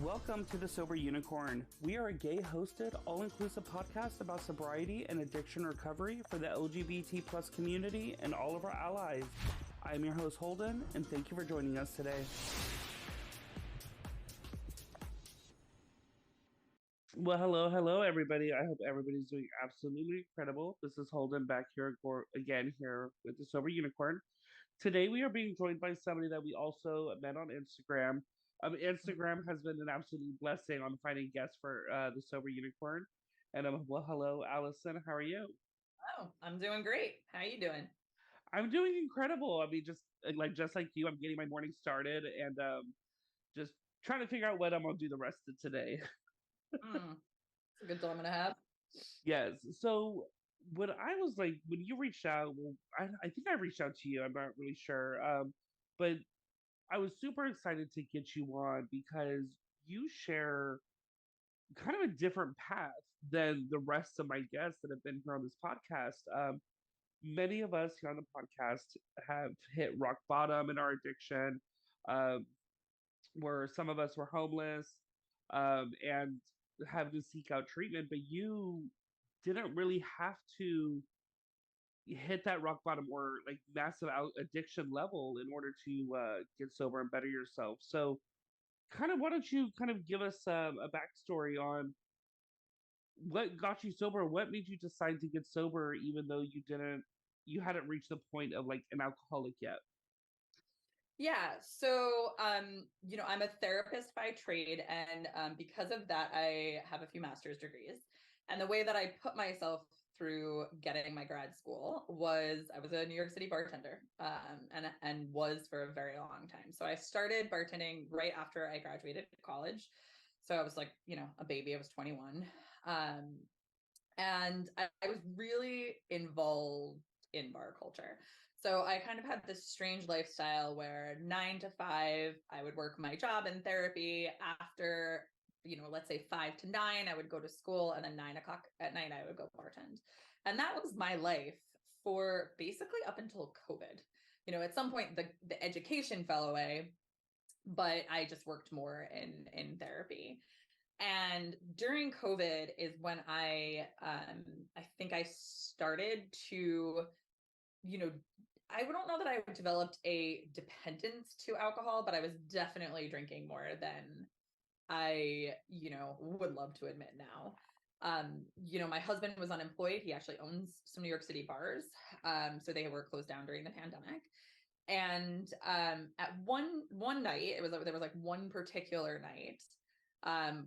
Welcome to the Sober Unicorn. We are a gay-hosted, all-inclusive podcast about sobriety and addiction recovery for the LGBT plus community and all of our allies. I'm your host, Holden, and thank you for joining us today. Well, hello, everybody. I hope everybody's doing absolutely incredible. This is Holden back here again here with the Sober Unicorn. Today we are being joined by somebody that we also met on Instagram. Instagram has been an absolute blessing on finding guests for the Sober Unicorn. And well, hello, Allison. How are you? Oh, I'm doing great. How you doing? I'm doing incredible. I mean, just like you, I'm getting my morning started and just trying to figure out what I'm gonna do the rest of today. It's a good dilemma to have. Yes. So when I was like, when you reached out, well, I think I reached out to you. I'm not really sure. But I was super excited to get you on because you share kind of a different path than the rest of my guests that have been here on this podcast. Many of us here on the podcast have hit rock bottom in our addiction, um, where some of us were homeless and have to seek out treatment, but you didn't really have to hit that rock bottom or like massive addiction level in order to get sober and better yourself. So, kind of, why don't you kind of give us a backstory on what got you sober? What made you decide to get sober, even though you hadn't reached the point of like an alcoholic yet? Yeah, so I'm a therapist by trade, and because of that, I have a few master's degrees. And the way that I put myself through getting my grad school was I was a New York City bartender, and was for a very long time. So I started bartending right after I graduated college. So I was like, a baby. I was 21, um, and I was really involved in bar culture. So I kind of had this strange lifestyle where 9 to 5, I would work my job in therapy. After, let's say 5 to 9, I would go to school, and then 9 o'clock at night, I would go bartend. And that was my life for basically up until COVID. At some point, the education fell away, but I just worked more in therapy. And during COVID is when I think I started to, you know, I don't know that I developed a dependence to alcohol, but I was definitely drinking more than I, would love to admit now. My husband was unemployed. He actually owns some New York City bars. So they were closed down during the pandemic. And at one night, there was like one particular night.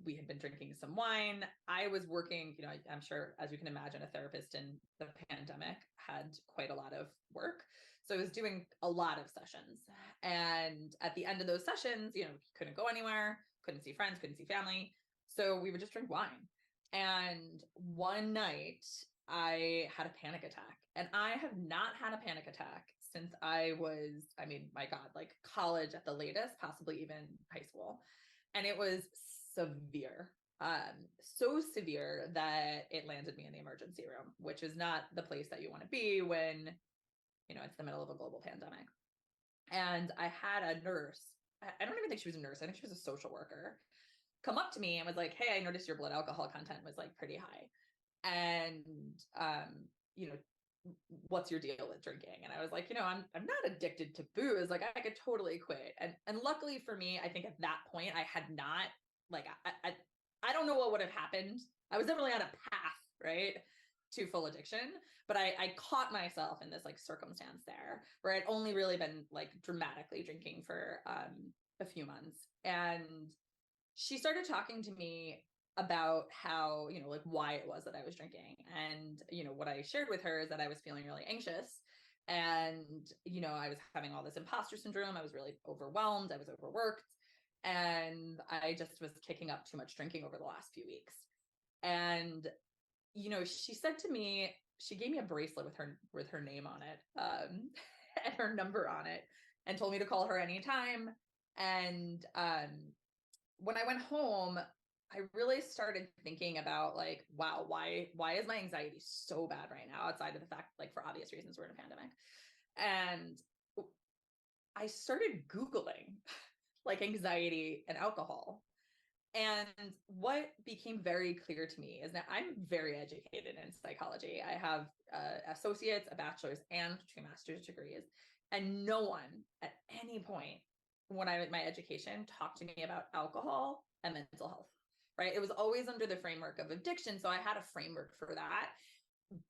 We had been drinking some wine. I was working, I'm sure, as you can imagine, a therapist in the pandemic had quite a lot of work. So I was doing a lot of sessions. And at the end of those sessions, couldn't go anywhere, couldn't see friends, couldn't see family. So we would just drink wine. And one night I had a panic attack. And I have not had a panic attack since I was, my God, like college at the latest, possibly even high school. And it was severe. So severe that it landed me in the emergency room, which is not the place that you want to be when, it's the middle of a global pandemic. And I had a nurse. I don't even think she was a nurse. I think she was a social worker, come up to me and was like, "Hey, I noticed your blood alcohol content was like pretty high. And, you know, what's your deal with drinking?" And I was like, I'm not addicted to booze. Like I could totally quit. And luckily for me, I think at that point I had not, like, I don't know what would have happened. I was definitely on a path, right, to full addiction, but I caught myself in this like circumstance there where I'd only really been like dramatically drinking for a few months. And she started talking to me about how, like why it was that I was drinking. And, what I shared with her is that I was feeling really anxious. And, I was having all this imposter syndrome. I was really overwhelmed. I was overworked. And I just was kicking up too much drinking over the last few weeks. And, she said to me, she gave me a bracelet with her name on it, and her number on it, and told me to call her anytime. And when I went home, I really started thinking about like, wow, why is my anxiety so bad right now? Outside of the fact, like for obvious reasons, we're in a pandemic. And I started Googling like anxiety and alcohol. And what became very clear to me is that I'm very educated in psychology. I have associates, a bachelor's, and 2 master's degrees. And no one at any point when I was in my education talked to me about alcohol and mental health, right? It was always under the framework of addiction. So I had a framework for that.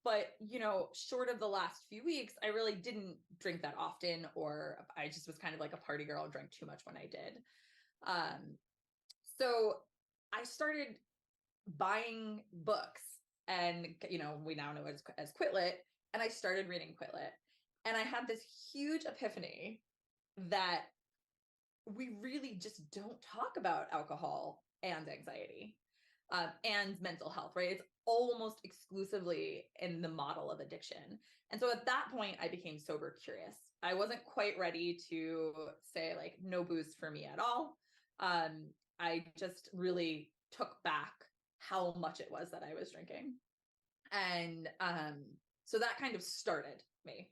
But, short of the last few weeks, I really didn't drink that often, or I just was kind of like a party girl and drank too much when I did. Um, so I started buying books, and we now know as Quit Lit, and I started reading Quit Lit, and I had this huge epiphany that we really just don't talk about alcohol and anxiety, and mental health, right? It's almost exclusively in the model of addiction. And so at that point, I became sober curious. I wasn't quite ready to say, like, no booze for me at all. I just really took back how much it was that I was drinking. And so that kind of started me.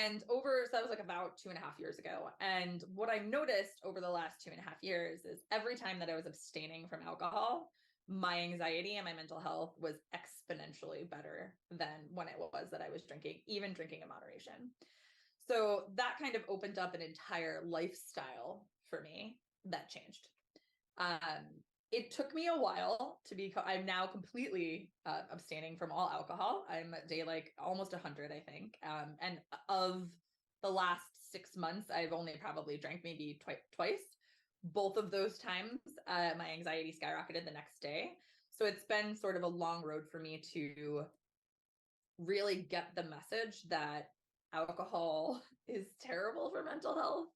And so that was like about 2.5 years ago. And what I noticed over the last 2.5 years is every time that I was abstaining from alcohol, my anxiety and my mental health was exponentially better than when it was that I was drinking, even drinking in moderation. So that kind of opened up an entire lifestyle for me that changed. Um, it took me a while to be, I'm now completely abstaining from all alcohol. I'm at day like almost 100, I think. And of the last 6 months, I've only probably drank maybe twice. Both of those times, my anxiety skyrocketed the next day. So it's been sort of a long road for me to really get the message that alcohol is terrible for mental health.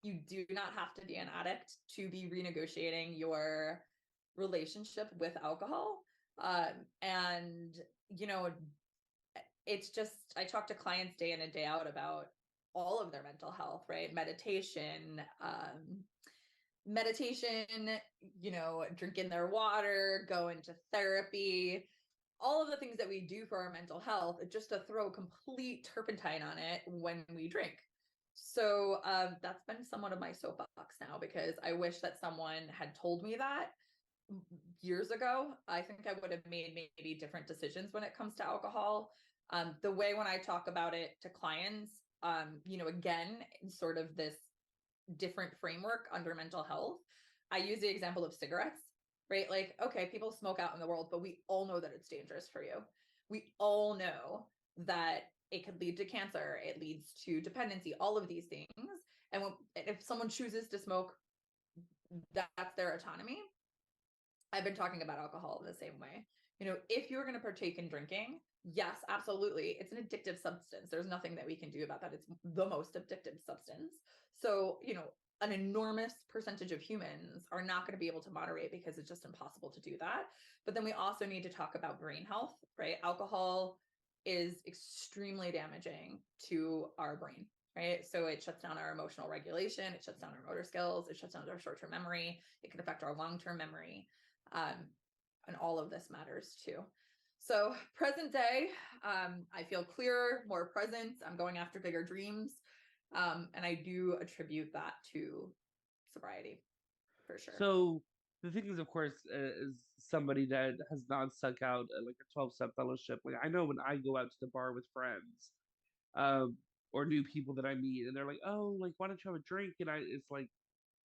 You do not have to be an addict to be renegotiating your relationship with alcohol. And, it's just, I talk to clients day in and day out about all of their mental health, right? Meditation, drinking their water, going to therapy, all of the things that we do for our mental health, just to throw complete turpentine on it when we drink. So that's been somewhat of my soapbox now, because I wish that someone had told me that years ago. I think I would have made maybe different decisions when it comes to alcohol. The way when I talk about it to clients, again, sort of this different framework under mental health, I use the example of cigarettes, right? Like, okay, people smoke out in the world, but we all know that it's dangerous for you. We all know that it could lead to cancer, it leads to dependency, all of these things. And if someone chooses to smoke, that's their autonomy. I've been talking about alcohol in the same way. If you're going to partake in drinking, yes, absolutely, it's an addictive substance. There's nothing that we can do about that. It's the most addictive substance. So, an enormous percentage of humans are not going to be able to moderate because it's just impossible to do that. But then we also need to talk about brain health, right? Alcohol is extremely damaging to our brain, right? So it shuts down our emotional regulation, it shuts down our motor skills, it shuts down our short-term memory, it can affect our long-term memory. And all of this matters too. So present day, I feel clearer, more present. I'm going after bigger dreams. And I do attribute that to sobriety, for sure. So the thing is, of course, as somebody that has not stuck out like a 12-step fellowship, like I know when I go out to the bar with friends, um, or new people that I meet, and they're like, "Oh, like why don't you have a drink?" And it's like,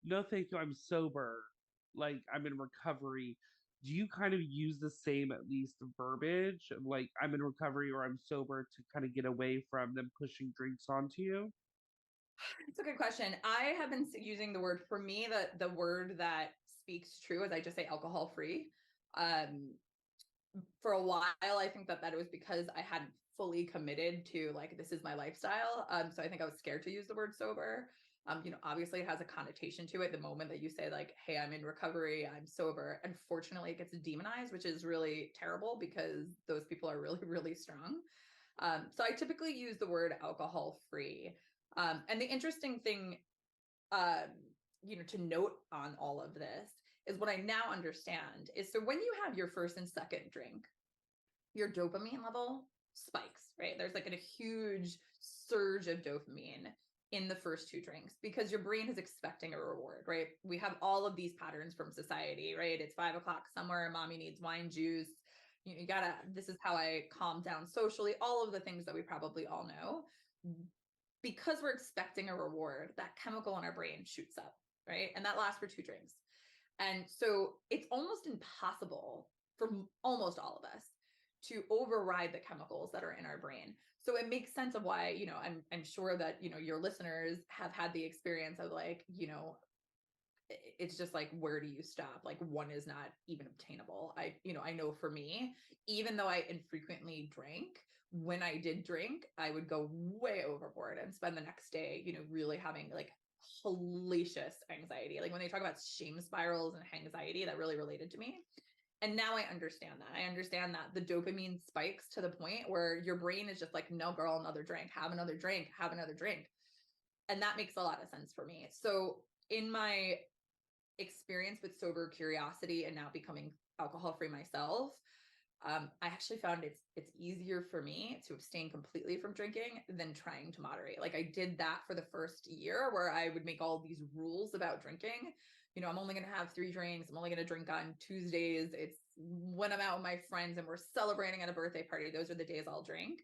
"No, thank you, I'm sober. Like I'm in recovery." Do you kind of use the same, at least, verbiage of like I'm in recovery or I'm sober to kind of get away from them pushing drinks onto you? It's a good question. I have been using the word, for me, the word that speaks true is I just say alcohol free. Um, for a while, I think that was because I hadn't fully committed to, like, this is my lifestyle. So I think I was scared to use the word sober. Obviously it has a connotation to it the moment that you say, like, hey, I'm in recovery, I'm sober. Unfortunately, it gets demonized, which is really terrible because those people are really, really strong. So I typically use the word alcohol free. And the interesting thing, um, to note on all of this is what I now understand is, so when you have your first and second drink, your dopamine level spikes, right? There's like a huge surge of dopamine. in the first two drinks because your brain is expecting a reward, right? We have all of these patterns from society, right? It's 5 o'clock somewhere, mommy needs wine juice. You gotta, this is how I calm down socially, all of the things that we probably all know. Because we're expecting a reward, that chemical in our brain shoots up, right? And that lasts for two drinks. And so it's almost impossible for almost all of us to override the chemicals that are in our brain. So it makes sense of why, I'm sure that, your listeners have had the experience of like, it's just like, where do you stop? Like one is not even obtainable. I know for me, even though I infrequently drank, when I did drink, I would go way overboard and spend the next day, really having like hellacious anxiety. Like when they talk about shame spirals and anxiety, that really related to me. And now I understand that. I understand that the dopamine spikes to the point where your brain is just like, no, girl, another drink, have another drink, have another drink. And that makes a lot of sense for me. So in my experience with sober curiosity and now becoming alcohol free myself, I actually found it's easier for me to abstain completely from drinking than trying to moderate. Like I did that for the first year where I would make all these rules about drinking. I'm only going to have 3 drinks. I'm only going to drink on Tuesdays. It's when I'm out with my friends and we're celebrating at a birthday party. Those are the days I'll drink.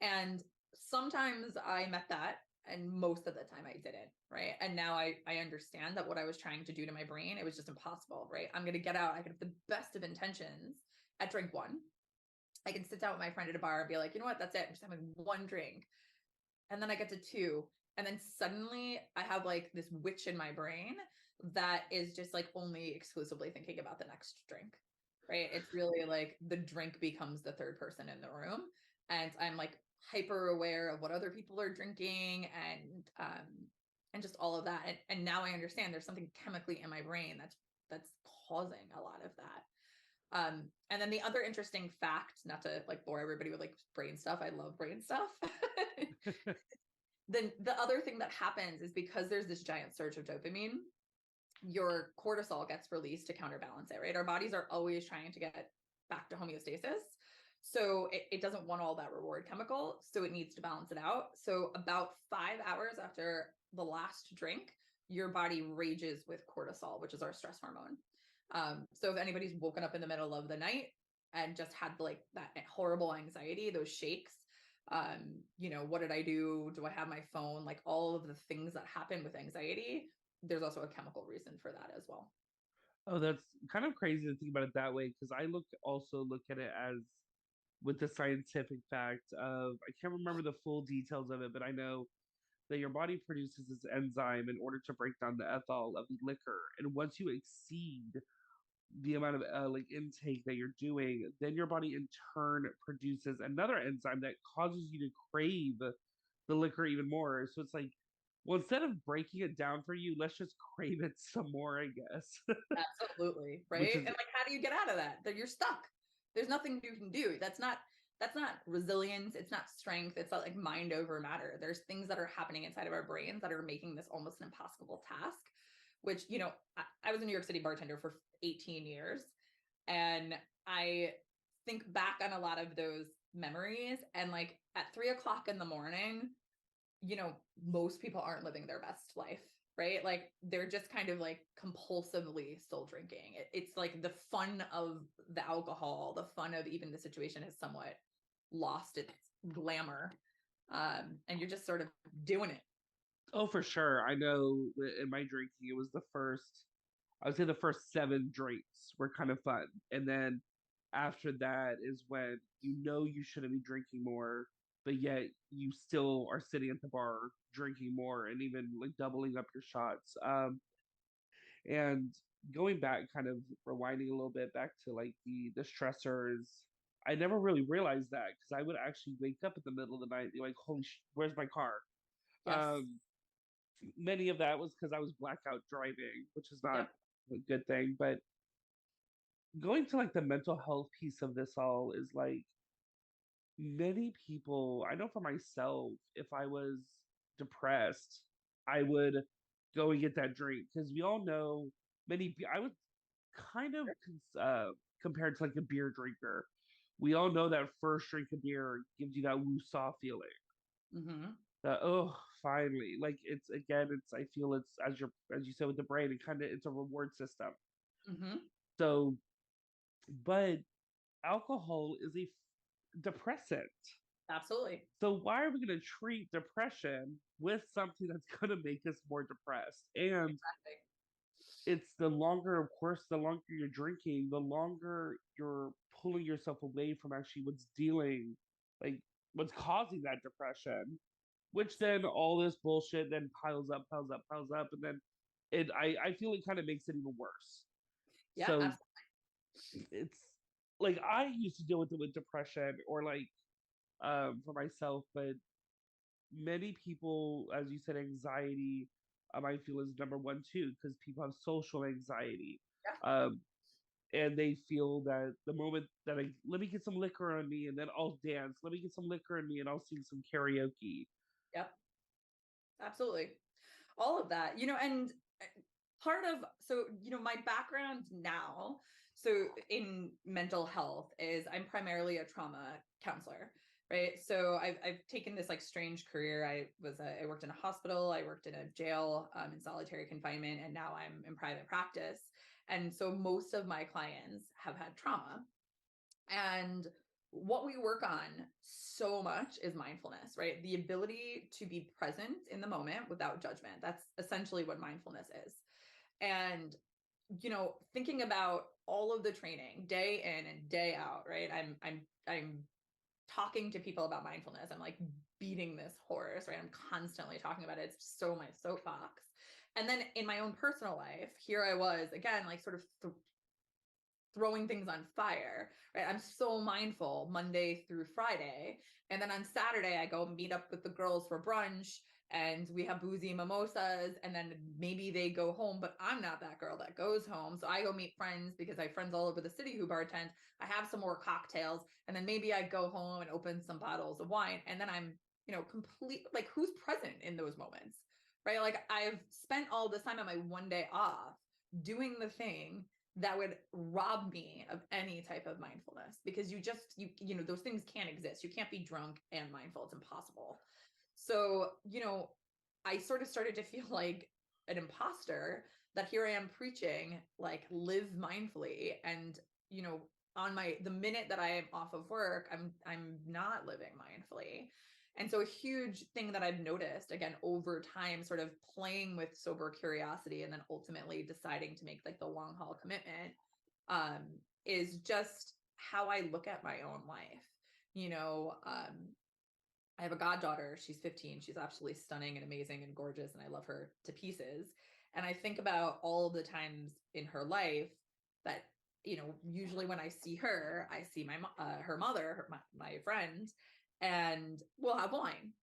And sometimes I met that and most of the time I didn't, right? And now I understand that what I was trying to do to my brain, it was just impossible, right? I'm going to get out. I could have the best of intentions at drink 1. I can sit down with my friend at a bar and be like, you know what, that's it. I'm just having 1 drink. And then I get to 2. And then suddenly I have like this witch in my brain that is just like only exclusively thinking about the next drink, right? It's really like the drink becomes the third person in the room. And I'm like hyper aware of what other people are drinking and just all of that. And now I understand there's something chemically in my brain that's causing a lot of that. And then the other interesting fact, not to like bore everybody with like brain stuff, I love brain stuff. Then the other thing that happens is because there's this giant surge of dopamine, your cortisol gets released to counterbalance it, right? Our bodies are always trying to get back to homeostasis. So it doesn't want all that reward chemical. So it needs to balance it out. So about 5 hours after the last drink, your body rages with cortisol, which is our stress hormone. So if anybody's woken up in the middle of the night and just had like that horrible anxiety, those shakes, what did I do? Do I have my phone? Like all of the things that happen with anxiety, there's also a chemical reason for that as well. Oh, that's kind of crazy to think about it that way because I look at it as with the scientific fact of I can't remember the full details of it, but I know that your body produces this enzyme in order to break down the ethyl of the liquor, and once you exceed the amount of like intake that you're doing, then your body in turn produces another enzyme that causes you to crave the liquor even more. So it's like, well, instead of breaking it down for you, let's just crave it some more, I guess. Absolutely. Which Right. is And like, how do you get out of that? That you're stuck. There's nothing you can do. That's not resilience. It's not strength. It's not like mind over matter. There's things that are happening inside of our brains that are making this almost an impossible task, which, I was a New York City bartender for 18 years. And I think back on a lot of those memories. And like at 3 o'clock in the morning, most people aren't living their best life, right? Like they're just kind of like compulsively still drinking. It's like the fun of the alcohol, the fun of even the situation has somewhat lost its glamour. And you're just sort of doing it. oh, for sure. I know in my drinking, it was I would say the first 7 drinks were kind of fun. And then after that is when you know you shouldn't be drinking more, but yet you still are sitting at the bar drinking more and even like doubling up your shots. And going back, kind of rewinding a little bit back to like the stressors, I never really realized that because I would actually wake up in the middle of the night and be like, holy where's my car? Yes. Um, Many of that was because I was blackout driving, which is not Yep. a good thing. But going to like the mental health piece of this all is like many people, I know for myself, if I was depressed, I would go and get that drink because we all know I would kind of compared to like a beer drinker. We all know that first drink of beer gives you that woo-saw feeling. Mm-hmm. That oh finally. Like it's again, it's I feel it's as you said with the brain, it's a reward system. Mm-hmm. So, but alcohol is a depressant. Absolutely. So why are we going to treat depression with something that's going to make us more depressed? And Exactly. it's the longer, of course, the longer you're drinking, the longer you're pulling yourself away from actually like what's causing that depression, which then all this bullshit then piles up, piles up, piles up, and then I feel it kind of makes it even worse. Yeah, So absolutely. it's like I used to deal with it with depression or like for myself, but many people, as you said, anxiety, I feel is number one too, because people have social anxiety. Yeah. Um, and they feel that the moment that let me get some liquor on me and then I'll dance, let me get some liquor on me and I'll sing some karaoke. Yep. Absolutely. All of that, and part of, my background now, so in mental health, is I'm primarily a trauma counselor, right? So I've taken this like strange career. I worked in a hospital, I worked in a jail, in solitary confinement, and now I'm in private practice. And so most of my clients have had trauma, and what we work on so much is mindfulness, right? The ability to be present in the moment without judgment. That's essentially what mindfulness is. And thinking about all of the training day in and day out, right? I'm talking to people about mindfulness. I'm like beating this horse, right? I'm constantly talking about it. It's so my soapbox. And then in my own personal life, here I was again, like sort of throwing things on fire, right? I'm so mindful Monday through Friday. And then on Saturday, I go meet up with the girls for brunch and we have boozy mimosas. And then maybe they go home, but I'm not that girl that goes home. So I go meet friends because I have friends all over the city who bartend. I have some more cocktails. And then maybe I go home and open some bottles of wine. And then I'm, complete, like, who's present in those moments, right? Like I've spent all this time on my one day off doing the thing that would rob me of any type of mindfulness, because those things can't exist. You can't be drunk and mindful. It's impossible. So I sort of started to feel like an imposter, that here I am preaching like live mindfully, and on the minute that I am off of work, I'm not living mindfully. And so a huge thing that I've noticed, again, over time, sort of playing with sober curiosity and then ultimately deciding to make like the long haul commitment, um, is just how I look at my own life. I have a goddaughter. She's 15. She's absolutely stunning and amazing and gorgeous, and I love her to pieces. And I think about all the times in her life that, usually when I see her, I see her mother, my friend, and we'll have wine.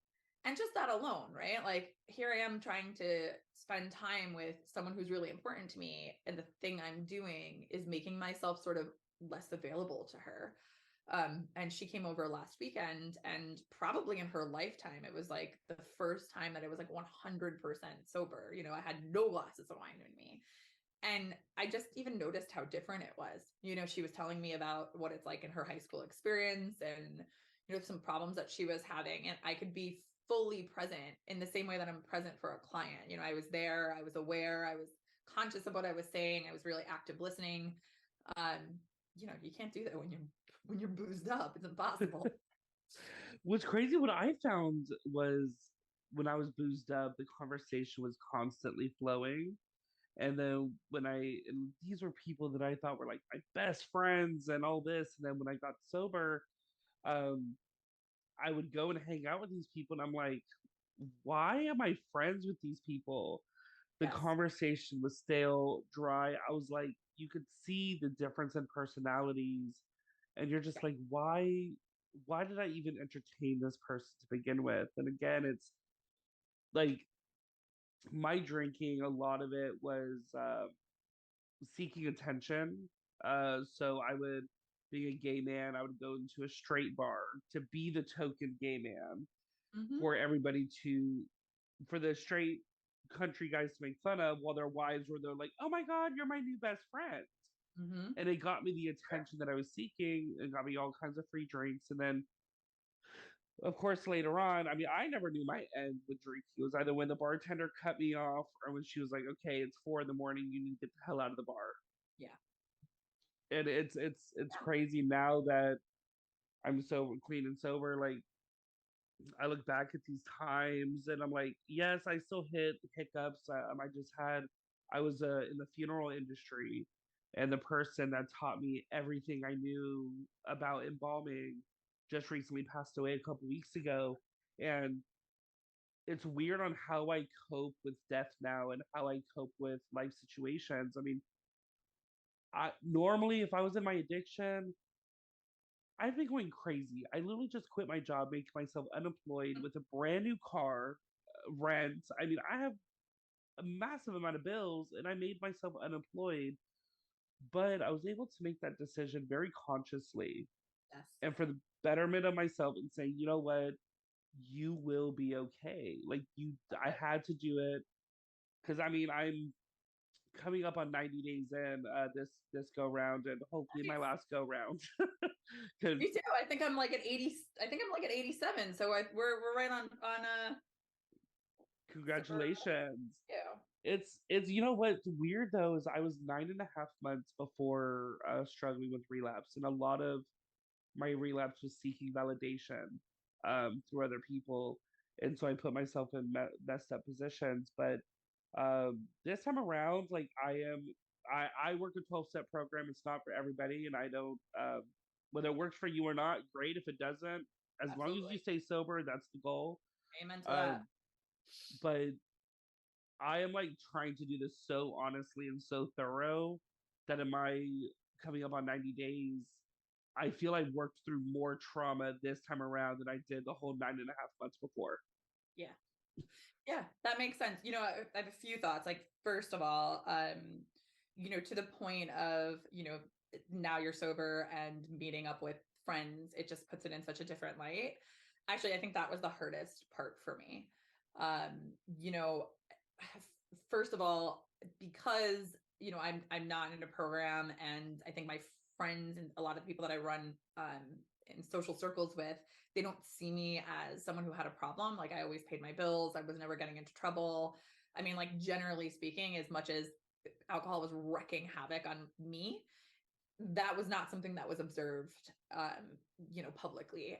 And just that alone, right? Like here I am trying to spend time with someone who's really important to me, and the thing I'm doing is making myself sort of less available to her. And she came over last weekend, and probably in her lifetime, it was like the first time that it was like 100% sober. I had no glasses of wine in me. And I just even noticed how different it was. She was telling me about what it's like in her high school experience, and, some problems that she was having. And I could be fully present in the same way that I'm present for a client. I was there, I was aware, I was conscious of what I was saying, I was really active listening. Um, you can't do that when you're boozed up. It's impossible. What's crazy, what I found was when I was boozed up, the conversation was constantly flowing. And then and these were people that I thought were like my best friends and all this. And then when I got sober, um, I would go and hang out with these people, and I'm like, why am I friends with these people? The Yes. conversation was stale, dry. I was like, you could see the difference in personalities, and you're just like, why did I even entertain this person to begin with? And again, it's like my drinking, a lot of it was seeking attention. So I would, being a gay man, I would go into a straight bar to be the token gay man Mm-hmm. for everybody for the straight country guys to make fun of, while their wives were there like, oh my God, you're my new best friend. Mm-hmm. And it got me the attention that I was seeking. It got me all kinds of free drinks. And then of course, later on, I mean, I never knew my end with drinking. It was either when the bartender cut me off or when she was like, "Okay, it's 4 in the morning. You need to get the hell out of the bar." Yeah. And it's Yeah. crazy now that I'm so clean and sober. Like I look back at these times and I'm like, yes, I still hit hiccups. I was in the funeral industry, and the person that taught me everything I knew about embalming just recently passed away a couple weeks ago. And it's weird on how I cope with death now and how I cope with life situations. I mean, I normally if I was in my addiction, I've been going crazy. I literally just quit my job, making myself unemployed with a brand new car, rent. I mean, I have a massive amount of bills and I made myself unemployed, but I was able to make that decision very consciously Yes. and for the betterment of myself and saying, you know what, you will be okay. I had to do it because I mean, I'm coming up on 90 days in this go round and hopefully my Nice. last go round because Me too. I think I'm like at 80. I think I'm like at 87. So we're right on super. congratulations. Yeah. It's you know what's weird though is I was 9.5 months before struggling with relapse, and a lot of my relapse was seeking validation through other people, and so I put myself in messed up positions. But this time around, like I work a 12-step program. It's not for everybody, and I don't whether it works for you or not. Great if it doesn't. As long as you Absolutely. stay sober, that's the goal. Amen to Um, that. but I am like trying to do this so honestly and so thorough that in my coming up on 90 days, I feel I've worked through more trauma this time around than I did the whole 9.5 months before. Yeah. Yeah, that makes sense. I have a few thoughts. Like, first of all, to the point of, now you're sober and meeting up with friends, it just puts it in such a different light. Actually, I think that was the hardest part for me. Um, you know, First of all, because, I'm not in a program, and I think my friends and a lot of the people that I run in social circles with, they don't see me as someone who had a problem. Like, I always paid my bills. I was never getting into trouble. I mean, like, generally speaking, as much as alcohol was wreaking havoc on me, that was not something that was observed, publicly.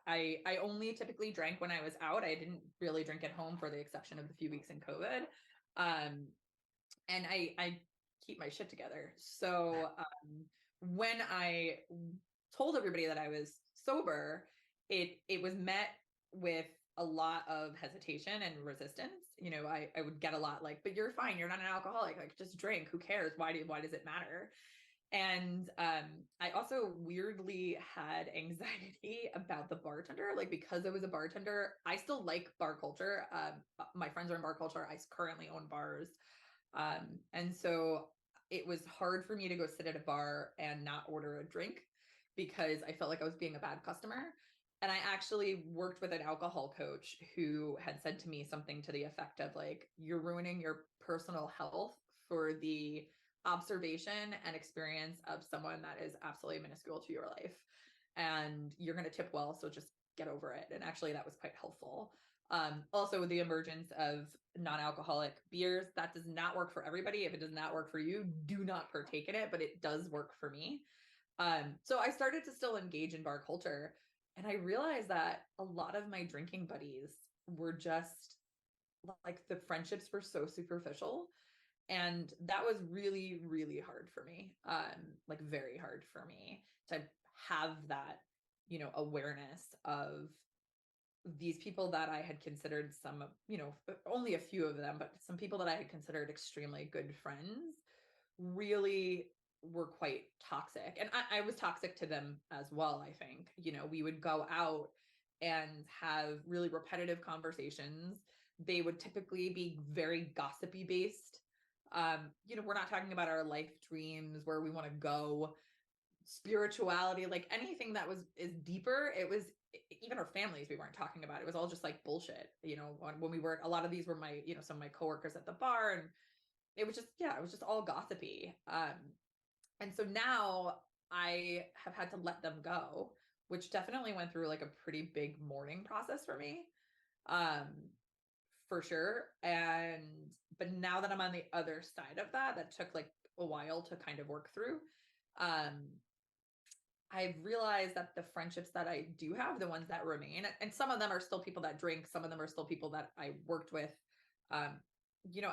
I only typically drank when I was out. I didn't really drink at home for the exception of the few weeks in COVID. Um, and I keep my shit together. So when I told everybody that I was sober, it was met with a lot of hesitation and resistance. I would get a lot like, "But you're fine. You're not an alcoholic. Like, just drink. Who cares? Why does it matter?" And I also weirdly had anxiety about the bartender, like, because I was a bartender. I still like bar culture. My friends are in bar culture. I currently own bars. And so it was hard for me to go sit at a bar and not order a drink because I felt like I was being a bad customer. And I actually worked with an alcohol coach who had said to me something to the effect of, like, "You're ruining your personal health for the observation and experience of someone that is absolutely minuscule to your life. And you're going to tip well, so just get over it." And actually, that was quite helpful. Also, the emergence of non-alcoholic beers, that does not work for everybody. If it does not work for you, do not partake in it, but it does work for me. So I started to still engage in bar culture, and I realized that a lot of my drinking buddies were just like, the friendships were so superficial, and that was really, really hard for me. Like, very hard for me to have that, awareness of these people that I had considered only a few of them, but some people that I had considered extremely good friends really were quite toxic. And I was toxic to them as well, I think. We would go out and have really repetitive conversations. They would typically be very gossipy based. We're not talking about our life dreams, where we want to go, spirituality, like anything that is deeper. It was, even our families, we weren't talking about. It was all just like bullshit. When we were, a lot of these were some of my coworkers at the bar, and it was just, yeah, it was just all gossipy. And so now I have had to let them go, which definitely went through like a pretty big mourning process for me. Um, for sure. And but now that I'm on the other side of that, that took like a while to kind of work through. Um, I've realized that the friendships that I do have, the ones that remain, and some of them are still people that drink, some of them are still people that I worked with. Um,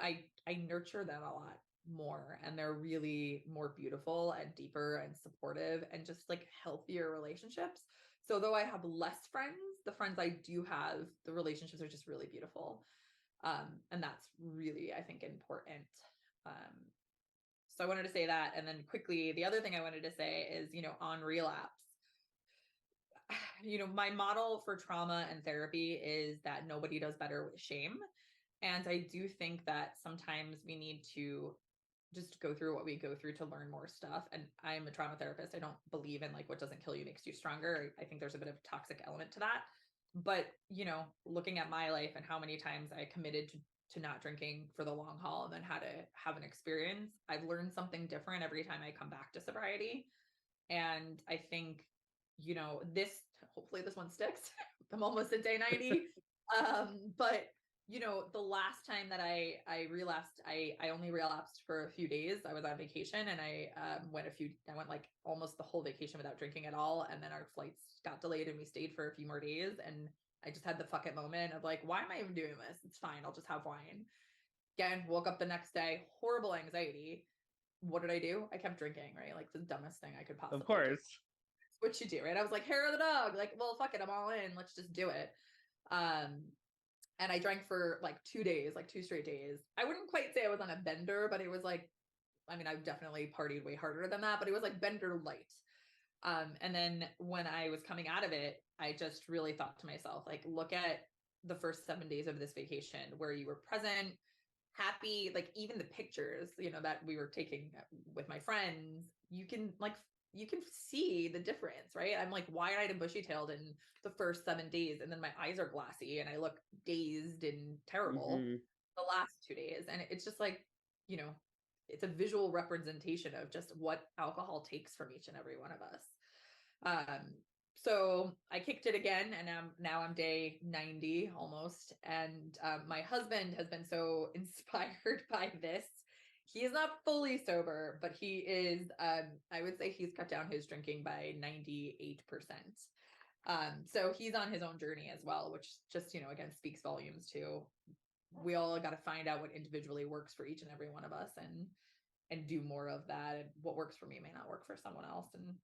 I nurture them a lot more, and they're really more beautiful and deeper and supportive and just like healthier relationships. So though I have less friends, the friends I do have, the relationships are just really beautiful. And that's really, I think, important. Um, so I wanted to say that. And then quickly, the other thing I wanted to say is, on relapse, my model for trauma and therapy is that nobody does better with shame. And I do think that sometimes we need to just go through what we go through to learn more stuff. And I'm a trauma therapist. I don't believe in like what doesn't kill you makes you stronger. I think there's a bit of a toxic element to that. But, looking at my life and how many times I committed to not drinking for the long haul and then had to have an experience, I've learned something different every time I come back to sobriety. And I think, this hopefully this one sticks. I'm almost at day 90. But the last time that I relapsed, I only relapsed for a few days. I was on vacation and I went like almost the whole vacation without drinking at all. And then our flights got delayed and we stayed for a few more days. And I just had the fuck it moment of like, why am I even doing this? It's fine. I'll just have wine. Again, woke up the next day, horrible anxiety. What did I do? I kept drinking, right? Like the dumbest thing I could Of possibly do. course. What you do, right? I was like, hair of the dog. Like, well, fuck it. I'm all in. Let's just do it. Um, and I drank for like 2 days, like 2 straight days. I wouldn't quite say I was on a bender, but it was like, I mean, I've definitely partied way harder than that, but it was like bender light. And then when I was coming out of it, I just really thought to myself, like, look at the first 7 days of this vacation where you were present, happy, like even the pictures, that we were taking with my friends, you can see the difference, right? I'm like wide-eyed and bushy-tailed in the first 7 days, and then my eyes are glassy and I look dazed and terrible Hmm. the last 2 days. And it's just like, you know, it's a visual representation of just what alcohol takes from each and every one of us. Um, so I kicked it again, and now I'm day 90 almost. And my husband has been so inspired by this. He is not fully sober, but he is. I would say he's cut down his drinking by 98%. So he's on his own journey as well, which just again speaks volumes to we all got to find out what individually works for each and every one of us, and do more of that. And what works for me may not work for someone else. And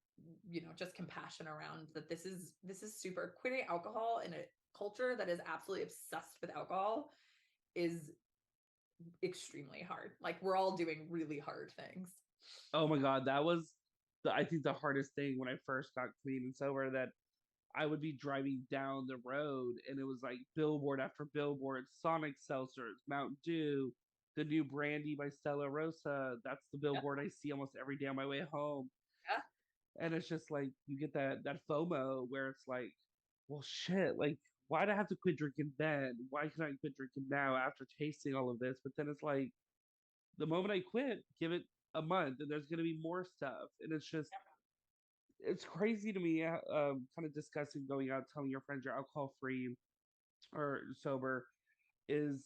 just compassion around that. This is super. Quitting alcohol in a culture that is absolutely obsessed with alcohol is extremely hard. Like we're all doing really hard things. Oh my God, that was I think the hardest thing when I first got clean and sober, that I would be driving down the road and it was like billboard after billboard, Sonic Seltzers, Mountain Dew, the new brandy by Stella Rosa. That's the Yeah, billboard I see almost every day on my way home. yeah, And it's just like you get that FOMO where it's like, well shit, like why'd I have to quit drinking then? Why can I quit drinking now after tasting all of this? But then it's like the moment I quit, give it a month and there's gonna be more stuff. And it's crazy to me, kind of discussing going out telling your friends you're alcohol free or sober, is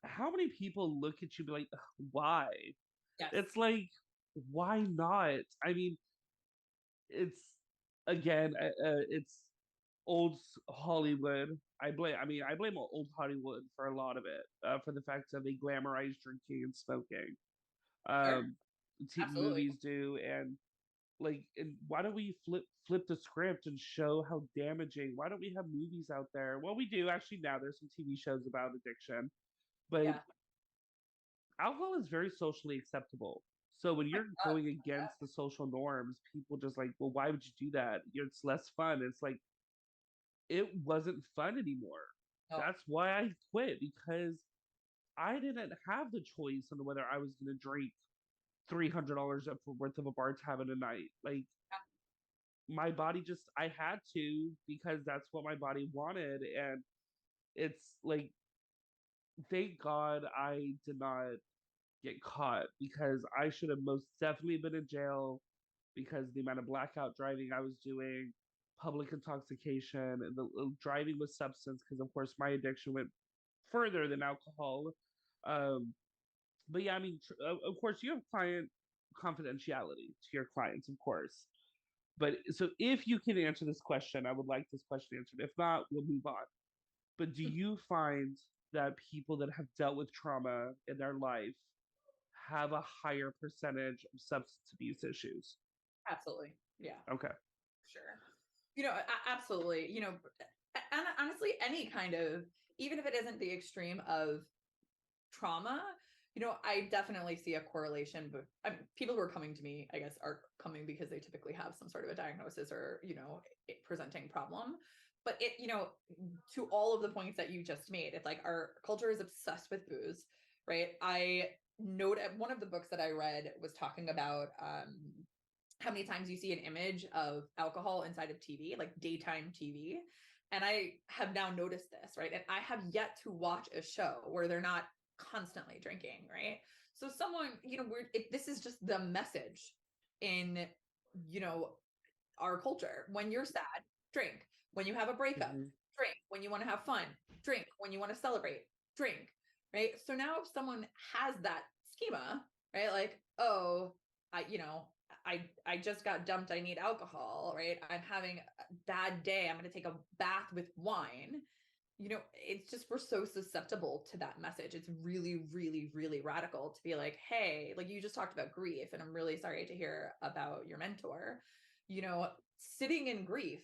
how many people look at you and be like, why? yes, It's like, why not? I mean, it's again, it's old Hollywood. I blame old Hollywood for a lot of it, for the fact that they glamorize drinking and smoking. sure, Um, absolutely. movies do, and like, and why don't we flip the script and show how damaging? Why don't we have movies out there? Well, we do actually now. There's some TV shows about addiction, but Yeah. alcohol is very socially acceptable. So when Oh my you're God. going against the social norms, people just like, well, why would you do that? It's less fun. It's like it wasn't fun anymore. No. That's why I quit, because I didn't have the choice on whether I was going to drink $300 worth of a bar tab in a night. Like my body just, I had to, because that's what my body wanted. And it's like, thank God I did not get caught, because I should have most definitely been in jail because the amount of blackout driving I was doing. public intoxication and the driving with substance, because of course my addiction went further than alcohol. Um, but yeah, I mean, of course, you have client confidentiality to your clients, of course. But so if you can answer this question, I would like this question answered. If not, we'll move on. But do you find that people that have dealt with trauma in their life have a higher percentage of substance abuse issues? Absolutely. Yeah, Okay. sure. Absolutely. And honestly, any kind of, even if it isn't the extreme of trauma, I definitely see a correlation. But people who are coming to me, I guess, are coming because they typically have some sort of a diagnosis or, presenting problem. But to all of the points that you just made, it's like our culture is obsessed with booze, right? I note at one of the books that I read was talking about how many times you see an image of alcohol inside of TV, like daytime TV. And I have now noticed this, right? And I have yet to watch a show where they're not constantly drinking, right? So someone, this is just the message in, you know, our culture. When you're sad, drink. When you have a breakup, Mm-hmm. drink. When you want to have fun, drink. When you want to celebrate, drink, right? So now if someone has that schema, right? Like, oh, I just got dumped. I need alcohol, right? I'm having a bad day. I'm going to take a bath with wine. It's just, we're so susceptible to that message. It's really, really, really radical to be like, hey, like you just talked about grief, and I'm really sorry to hear about your mentor. Sitting in grief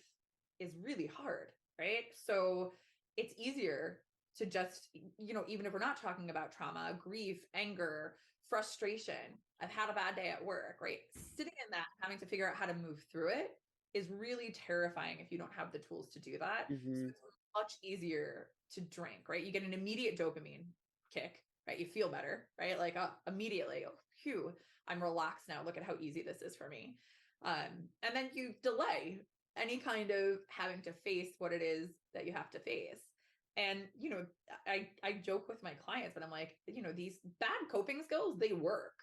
is really hard, right? So it's easier to just, even if we're not talking about trauma, grief, anger, frustration, I've had a bad day at work, right? Sitting in that, having to figure out how to move through it is really terrifying if you don't have the tools to do that. So Mm-hmm. it's much easier to drink, right? You get an immediate dopamine kick, right? You feel better, right? Like immediately, oh, phew, I'm relaxed now. Look at how easy this is for me. And then you delay any kind of having to face what it is that you have to face. And, I joke with my clients, but I'm like, these bad coping skills, they work.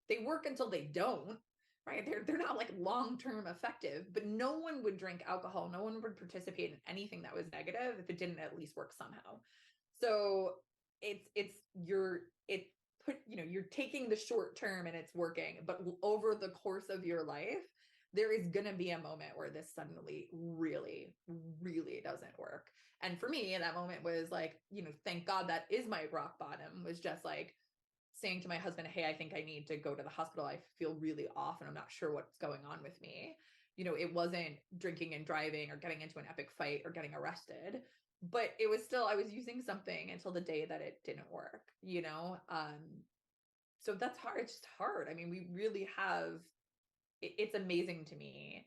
They work until they don't, right? They're not like long-term effective, but no one would drink alcohol. No one would participate in anything that was negative if it didn't at least work somehow. So you're taking the short term and it's working, but over the course of your life, there is going to be a moment where this suddenly really, really doesn't work. And for me, that moment was like, thank God that is my rock bottom, was just like saying to my husband, hey, I think I need to go to the hospital. I feel really off and I'm not sure what's going on with me. It wasn't drinking and driving or getting into an epic fight or getting arrested, but it was still, I was using something until the day that it didn't work. So that's hard. It's just hard. I mean, we really have, it's amazing to me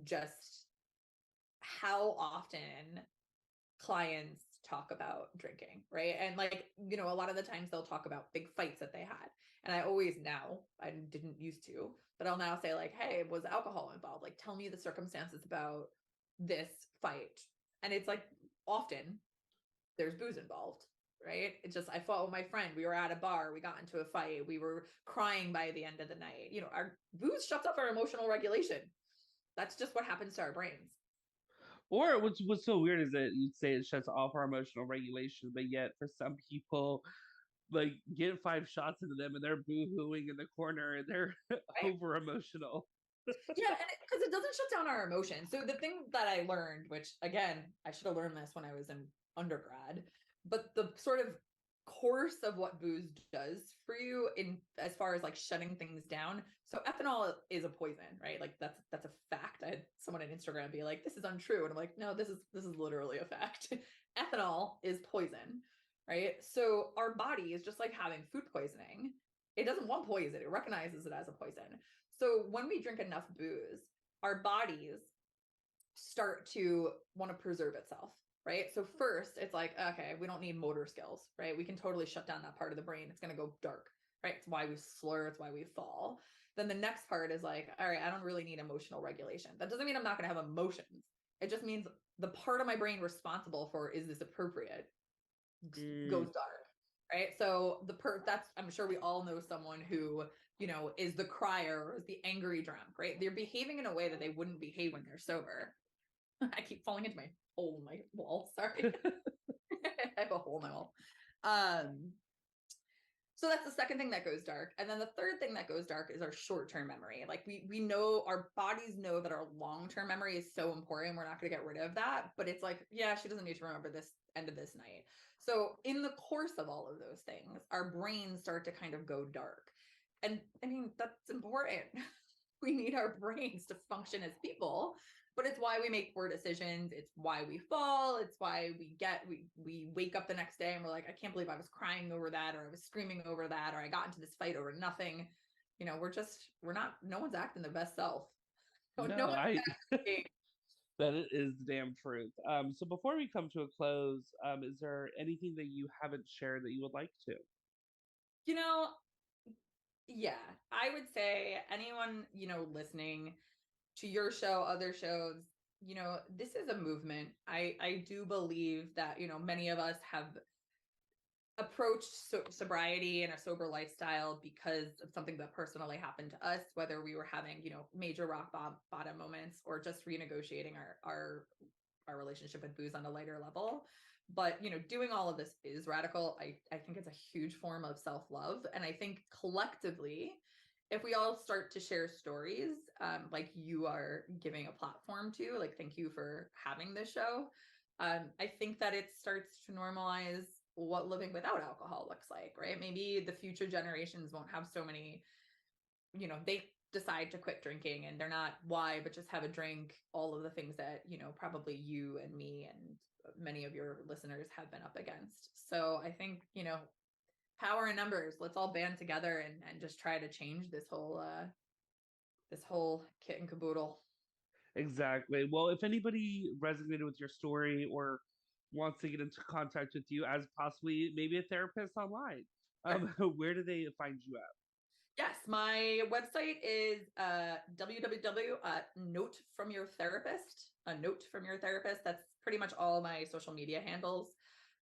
just how often clients talk about drinking, right? And like, a lot of the times they'll talk about big fights that they had. And I always now, I didn't used to, but I'll now say like, hey, was alcohol involved? Like, tell me the circumstances about this fight. And it's like, often there's booze involved, right? It's just, I fought with my friend. We were at a bar. We got into a fight. We were crying by the end of the night. Our booze shuts off our emotional regulation. That's just what happens to our brains. Or what's so weird is that you'd say it shuts off our emotional regulation, but yet for some people, like get 5 shots into them and they're boo-hooing in the corner and they're Right? over emotional. Yeah, and because it doesn't shut down our emotions. So the thing that I learned, which again, I should have learned this when I was in undergrad, but the sort of course of what booze does for you in as far as like shutting things down. So ethanol is a poison, right? Like that's a fact. I had someone on Instagram be like, "This is untrue," and I'm like, "No, this is literally a fact. Ethanol is poison, right? So our body is just like having food poisoning. It doesn't want poison; it recognizes it as a poison. So when we drink enough booze, our bodies start to want to preserve itself, right? So first, it's like, okay, we don't need motor skills, right? We can totally shut down that part of the brain. It's going to go dark, right? It's why we slur, it's why we fall. Then the next part is like, all right, I don't really need emotional regulation. That doesn't mean I'm not going to have emotions. It just means the part of my brain responsible for is this appropriate Mm. goes dark, right? So that's, I'm sure we all know someone who, is the crier or is the angry drunk, right? They're behaving in a way that they wouldn't behave when they're sober. I keep falling into my hole in my wall. Sorry. I have a hole in my wall. So that's the second thing that goes dark. And then the third thing that goes dark is our short-term memory. Like we know, our bodies know that our long-term memory is so important. We're not going to get rid of that. But it's like, yeah, she doesn't need to remember this end of this night. So in the course of all of those things, our brains start to kind of go dark. And I mean, that's important. We need our brains to function as people, but it's why we make poor decisions. It's why we fall. It's why we wake up the next day and we're like, I can't believe I was crying over that, or I was screaming over that, or I got into this fight over nothing. You know, we're not, no one's acting their best self. No No, one's I acting. that is the damn truth. So before we come to a close, is there anything that you haven't shared that you would like to? You know, yeah, I would say anyone, listening to your show, other shows, this is a movement. I do believe that, many of us have approached sobriety and a sober lifestyle because of something that personally happened to us, whether we were having, major rock bottom moments or just renegotiating our relationship with booze on a lighter level. But doing all of this is radical. I think it's a huge form of self-love, and I think collectively, if we all start to share stories, like you are giving a platform to, like, thank you for having this show. I think that it starts to normalize what living without alcohol looks like, right? Maybe the future generations won't have so many, they decide to quit drinking and they're not why, but just have a drink, all of the things that, probably you and me and many of your listeners have been up against. So I think, power in numbers. Let's all band together and just try to change this whole kit and caboodle. Exactly. Well, if anybody resonated with your story or wants to get into contact with you as possibly maybe a therapist online, Sure. where do they find you at? Yes, my website is www. Note from your therapist. A note from your therapist. That's pretty much all my social media handles.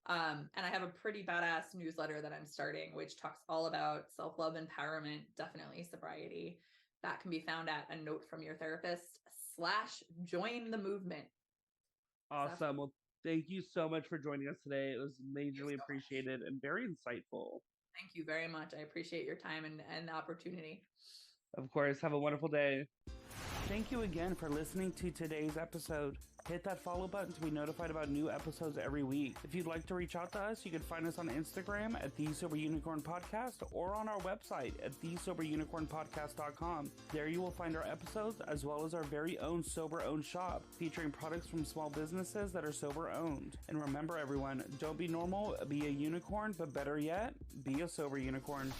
And I have a pretty badass newsletter that I'm starting, which talks all about self-love, empowerment, definitely sobriety. That can be found at a note from your therapist/join the movement. So Awesome. Well, thank you so much for joining us today. It was thank you majorly so much. appreciated and very insightful. Thank you very much. I appreciate your time and the opportunity. Of course, have a wonderful day. Thank you again for listening to today's episode. Hit that follow button to be notified about new episodes every week. If you'd like to reach out to us, you can find us on Instagram at The Sober Unicorn Podcast or on our website at thesoberunicornpodcast.com. There you will find our episodes as well as our very own sober-owned shop featuring products from small businesses that are sober-owned. And remember everyone, don't be normal, be a unicorn, but better yet, be a sober unicorn.